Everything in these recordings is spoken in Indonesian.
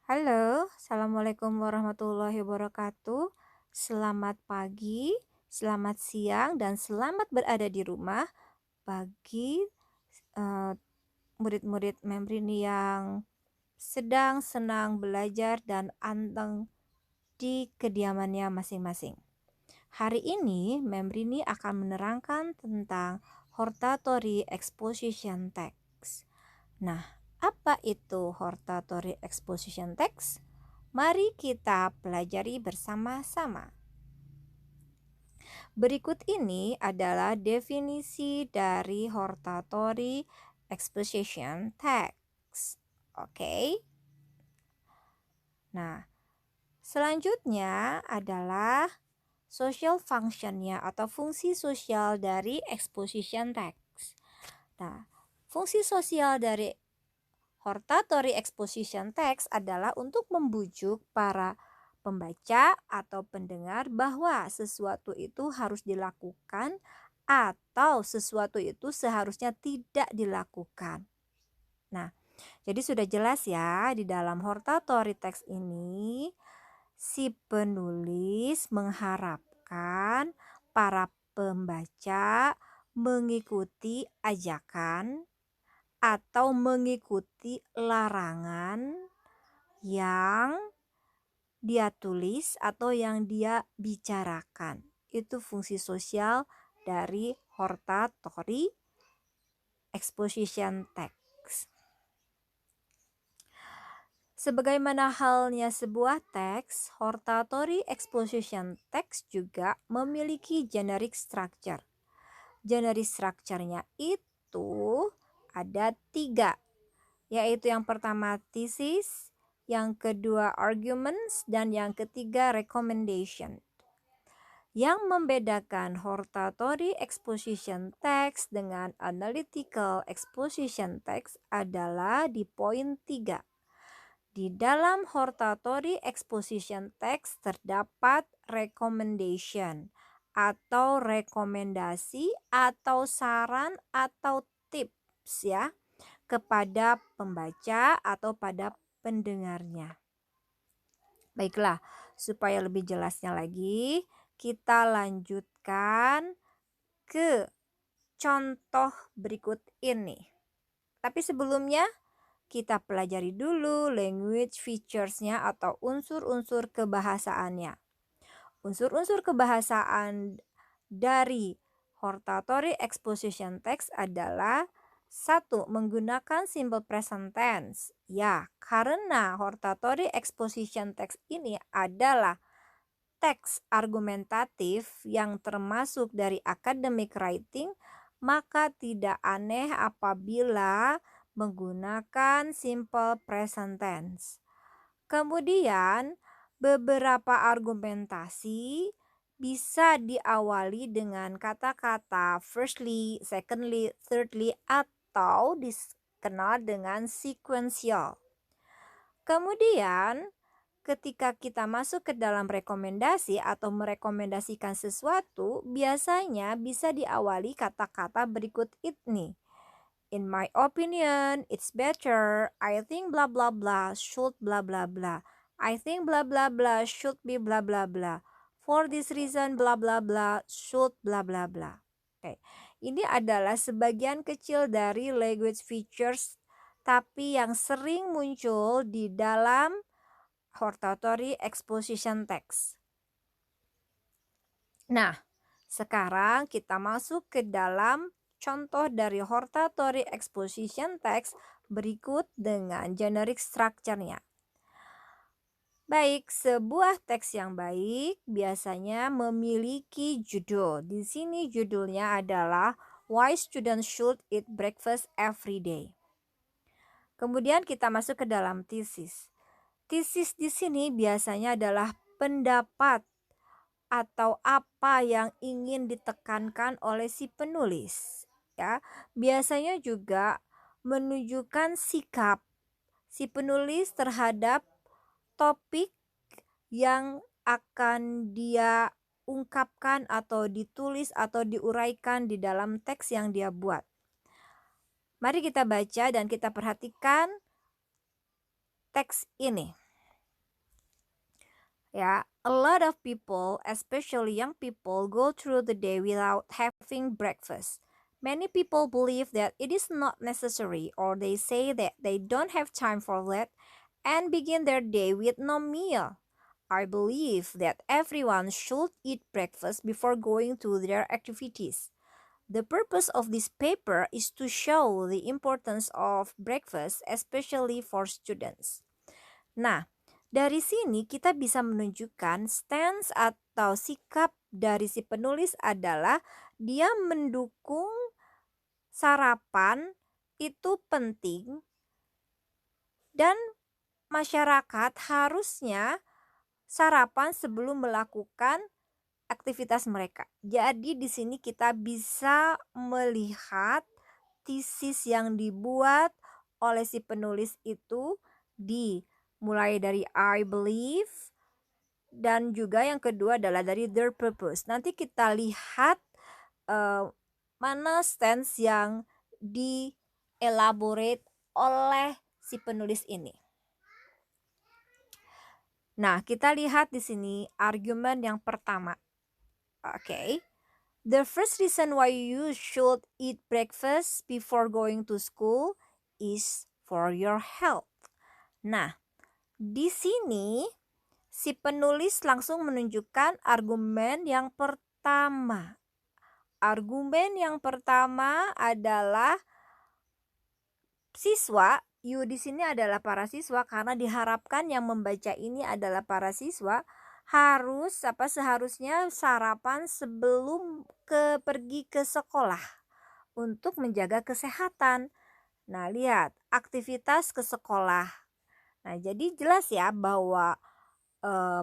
Halo, Assalamualaikum warahmatullahi wabarakatuh. Selamat pagi, selamat siang, dan selamat berada di rumah bagi eh, murid-murid Membrini yang sedang senang belajar dan anteng di kediamannya masing-masing. Hari ini Membrini akan menerangkan tentang hortatory exposition text. Nah, apa itu hortatory exposition text? Mari kita pelajari bersama-sama. Berikut ini adalah definisi dari hortatory exposition text. Oke. Nah, selanjutnya adalah social functionnya atau fungsi sosial dari exposition text. Nah, fungsi sosial dari hortatory exposition text adalah untuk membujuk para pembaca atau pendengar bahwa sesuatu itu harus dilakukan atau sesuatu itu seharusnya tidak dilakukan. Nah, jadi sudah jelas ya, di dalam hortatory text ini si penulis mengharapkan para pembaca mengikuti ajakan atau mengikuti larangan yang dia tulis atau yang dia bicarakan. Itu fungsi sosial dari hortatory exposition text. Sebagaimana halnya sebuah teks, hortatory exposition text juga memiliki generic structure. Generic structure-nya itu ada 3, yaitu yang pertama thesis, yang kedua arguments, dan yang ketiga recommendation. Yang membedakan hortatory exposition text dengan analytical exposition text adalah di poin 3. Di dalam hortatory exposition text terdapat recommendation atau rekomendasi atau saran atau tips ya kepada pembaca atau pada pendengarnya. Baiklah, supaya lebih jelasnya lagi, kita lanjutkan ke contoh berikut ini. Tapi sebelumnya, kita pelajari dulu language features-nya atau unsur-unsur kebahasaannya. Unsur-unsur kebahasaan dari hortatory exposition text adalah 1. Menggunakan simple present tense. Ya, karena hortatory exposition text ini adalah teks argumentatif yang termasuk dari academic writing, maka tidak aneh apabila menggunakan simple present tense. Kemudian, beberapa argumentasi bisa diawali dengan kata-kata firstly, secondly, thirdly, atau dikenal dengan sequential. Kemudian, ketika kita masuk ke dalam rekomendasi atau merekomendasikan sesuatu, biasanya bisa diawali kata-kata berikut ini. In my opinion, it's better. I think blah blah blah should blah blah blah. I think blah blah blah should be blah blah blah. For this reason blah blah blah should blah blah blah. Oke. Ini adalah sebagian kecil dari language features tapi yang sering muncul di dalam hortatory exposition text. Nah, sekarang kita masuk ke dalam contoh dari hortatory exposition text berikut dengan generic structure-nya. Baik, sebuah teks yang baik biasanya memiliki judul. Di sini judulnya adalah Why Students Should Eat Breakfast Every Day. Kemudian kita masuk ke dalam thesis. Thesis di sini biasanya adalah pendapat atau apa yang ingin ditekankan oleh si penulis. Ya, biasanya juga menunjukkan sikap si penulis terhadap topik yang akan dia ungkapkan atau ditulis atau diuraikan di dalam teks yang dia buat. Mari kita baca dan kita perhatikan teks ini. Ya, a lot of people, especially young people, go through the day without having breakfast. Many people believe that it is not necessary, or they say that they don't have time for that and begin their day with no meal. I believe that everyone should eat breakfast before going to their activities. The purpose of this paper is to show the importance of breakfast, especially for students. Nah, dari sini kita bisa menunjukkan stance atau sikap dari si penulis adalah dia mendukung sarapan itu penting dan masyarakat harusnya sarapan sebelum melakukan aktivitas mereka. Jadi di sini kita bisa melihat tesis yang dibuat oleh si penulis itu mulai dari I believe dan juga yang kedua adalah dari their purpose. Nanti kita lihat mana stance yang di-elaborate oleh si penulis ini. Nah, kita lihat di sini argumen yang pertama. Okay. The first reason why you should eat breakfast before going to school is for your health. Nah, di sini si penulis langsung menunjukkan argumen yang pertama. Argumen yang pertama adalah siswa, you di sini adalah para siswa karena diharapkan yang membaca ini adalah para siswa seharusnya sarapan sebelum pergi ke sekolah untuk menjaga kesehatan. Nah, lihat aktivitas ke sekolah. Nah, jadi jelas ya bahwa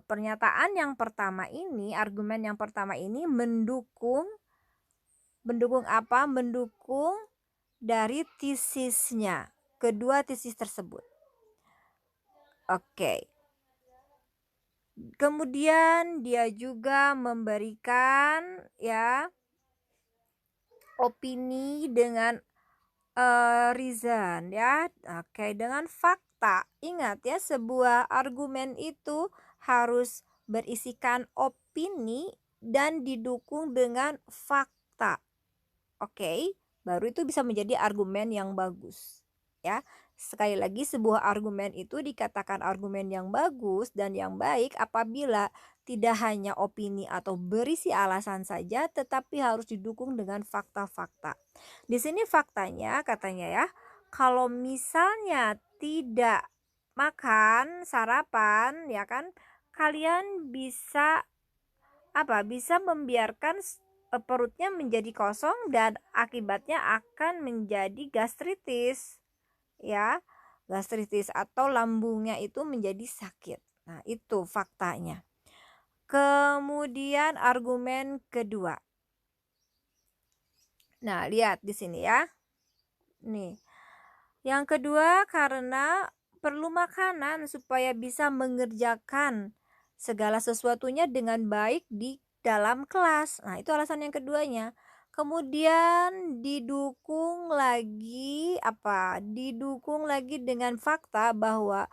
pernyataan yang pertama ini, argumen yang pertama ini mendukung apa? Mendukung dari tesisnya, kedua tesis tersebut. Oke. Kemudian dia juga memberikan ya opini dengan reason ya. Oke, dengan fakta. Ingat ya, sebuah argumen itu harus berisikan opini dan didukung dengan fakta. Oke, baru itu bisa menjadi argumen yang bagus. Ya, sekali lagi sebuah argumen itu dikatakan argumen yang bagus dan yang baik apabila tidak hanya opini atau berisi alasan saja, tetapi harus didukung dengan fakta-fakta. Di sini faktanya katanya ya, kalau misalnya tidak makan sarapan ya kan, kalian bisa bisa membiarkan perutnya menjadi kosong dan akibatnya akan menjadi gastritis. Ya, gastritis atau lambungnya itu menjadi sakit. Nah, itu faktanya. Kemudian argumen kedua. Nah, lihat di sini ya. Nih. Yang kedua karena perlu makanan supaya bisa mengerjakan segala sesuatunya dengan baik di dalam kelas. Nah, itu alasan yang keduanya. Kemudian didukung lagi Didukung lagi dengan fakta bahwa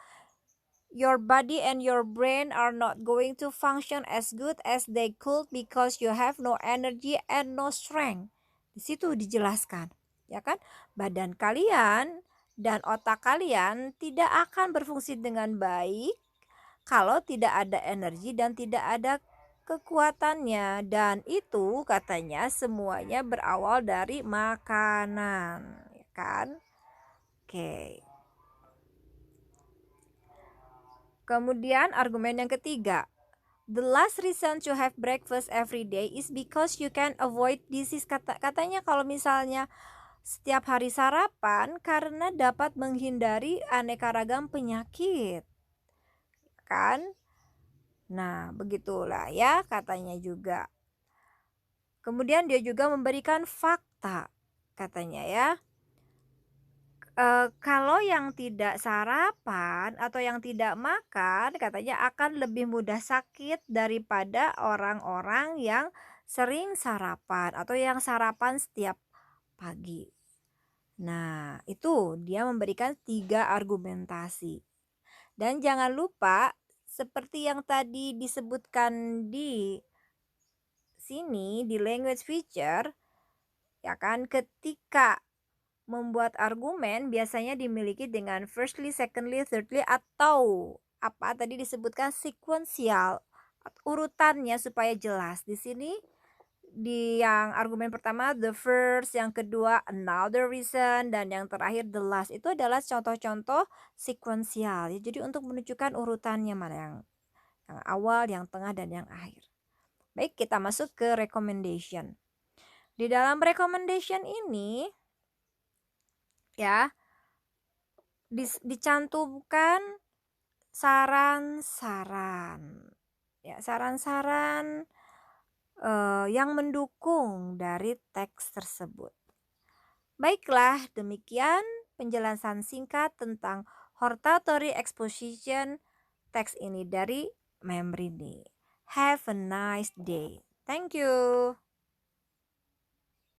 your body and your brain are not going to function as good as they could because you have no energy and no strength. Di situ dijelaskan, ya kan? Badan kalian dan otak kalian tidak akan berfungsi dengan baik kalau tidak ada energi dan tidak ada kekuatannya, dan itu katanya semuanya berawal dari makanan, ya kan? Oke. Kemudian argumen yang ketiga. The last reason to have breakfast every day is because you can avoid disease. Katanya kalau misalnya setiap hari sarapan karena dapat menghindari aneka ragam penyakit. Kan? Nah, begitulah ya katanya juga. Kemudian dia juga memberikan fakta katanya ya. Kalau yang tidak sarapan atau yang tidak makan katanya akan lebih mudah sakit daripada orang-orang yang sering sarapan atau yang sarapan setiap pagi. Nah, itu dia memberikan 3 argumentasi. Dan jangan lupa seperti yang tadi disebutkan di sini di language feature, ya kan, ketika membuat argumen biasanya dimiliki dengan firstly, secondly, thirdly, atau apa tadi disebutkan sequential, urutannya supaya jelas. Di sini di yang argumen pertama the first, yang kedua another reason, dan yang terakhir the last. Itu adalah contoh-contoh sequential ya. Jadi untuk menunjukkan urutannya mana yang awal, yang tengah, dan yang akhir. Baik, kita masuk ke recommendation. Di dalam recommendation ini ya dicantumkan saran-saran. Ya, saran-saran yang mendukung dari teks tersebut. Baiklah, demikian penjelasan singkat tentang hortatory exposition teks ini dari Membrini. Have a nice day. Thank you.